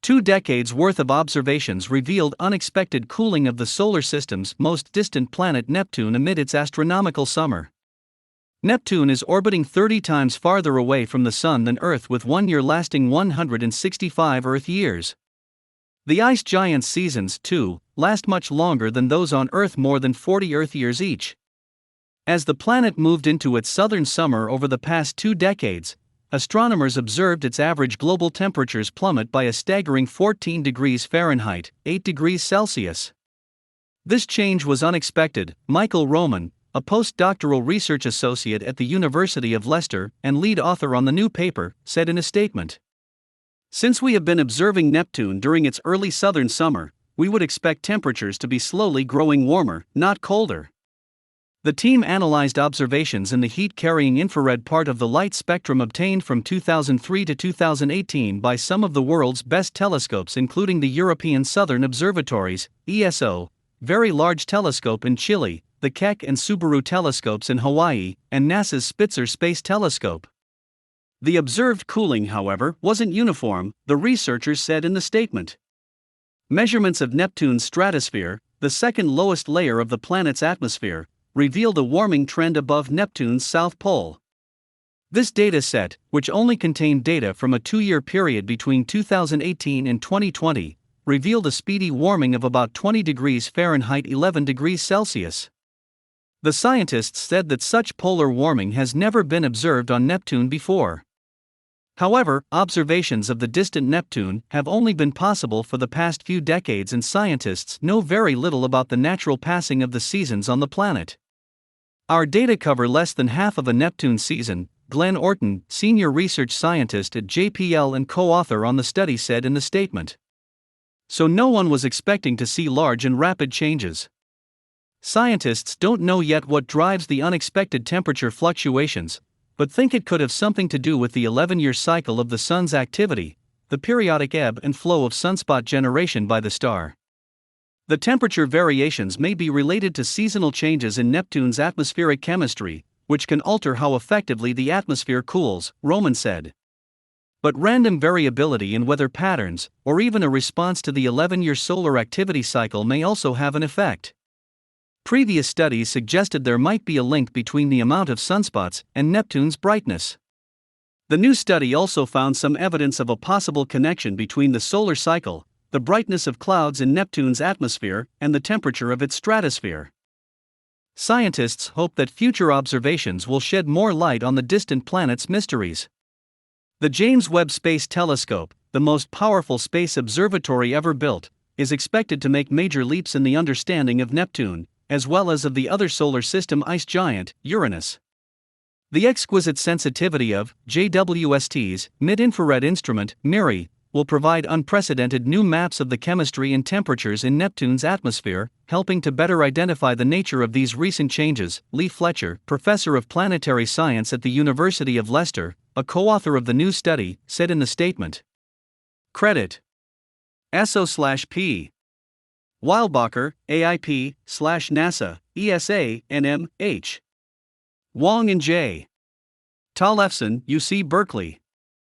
2 decades worth of observations revealed unexpected cooling of the solar system's most distant planet Neptune amid its astronomical summer. Neptune is orbiting 30 times farther away from the Sun than Earth, with 1 year lasting 165 Earth years. The ice giant's seasons, too, last much longer than those on Earth, more than 40 Earth years each. As the planet moved into its southern summer over the past 2 decades, astronomers observed its average global temperatures plummet by a staggering 14 degrees Fahrenheit, 8 degrees Celsius. This change was unexpected, Michael Roman, a postdoctoral research associate at the University of Leicester and lead author on the new paper, said in a statement. Since we have been observing Neptune during its early southern summer, we would expect temperatures to be slowly growing warmer, not colder. The team analyzed observations in the heat-carrying infrared part of the light spectrum obtained from 2003 to 2018 by some of the world's best telescopes, including the European Southern Observatories, ESO, Very Large Telescope in Chile, the Keck and Subaru Telescopes in Hawaii, and NASA's Spitzer Space Telescope. The observed cooling, however, wasn't uniform, the researchers said in the statement. Measurements of Neptune's stratosphere, the second lowest layer of the planet's atmosphere, revealed a warming trend above Neptune's south pole. This data set, which only contained data from a 2-year period between 2018 and 2020, revealed a speedy warming of about 20 degrees Fahrenheit, 11 degrees Celsius. The scientists said that such polar warming has never been observed on Neptune before. However, observations of the distant Neptune have only been possible for the past few decades, and scientists know very little about the natural passing of the seasons on the planet. Our data cover less than half of a Neptune season, Glenn Orton, senior research scientist at JPL and co-author on the study, said in the statement. So no one was expecting to see large and rapid changes. Scientists don't know yet what drives the unexpected temperature fluctuations, but think it could have something to do with the 11-year cycle of the Sun's activity, the periodic ebb and flow of sunspot generation by the star. The temperature variations may be related to seasonal changes in Neptune's atmospheric chemistry, which can alter how effectively the atmosphere cools, Roman said. But random variability in weather patterns, or even a response to the 11-year solar activity cycle, may also have an effect. Previous studies suggested there might be a link between the amount of sunspots and Neptune's brightness. The new study also found some evidence of a possible connection between the solar cycle, the brightness of clouds in Neptune's atmosphere, and the temperature of its stratosphere. Scientists hope that future observations will shed more light on the distant planet's mysteries. The James Webb Space Telescope, the most powerful space observatory ever built, is expected to make major leaps in the understanding of Neptune, as well as of the other solar system ice giant, Uranus. The exquisite sensitivity of JWST's mid-infrared instrument, MIRI, will provide unprecedented new maps of the chemistry and temperatures in Neptune's atmosphere, helping to better identify the nature of these recent changes, Lee Fletcher, professor of planetary science at the University of Leicester, a co-author of the new study, said in the statement. Credit: SO/P. Weilbacher, AIP/NASA, ESA, NMH. Wong and J. Tollefson, UC Berkeley.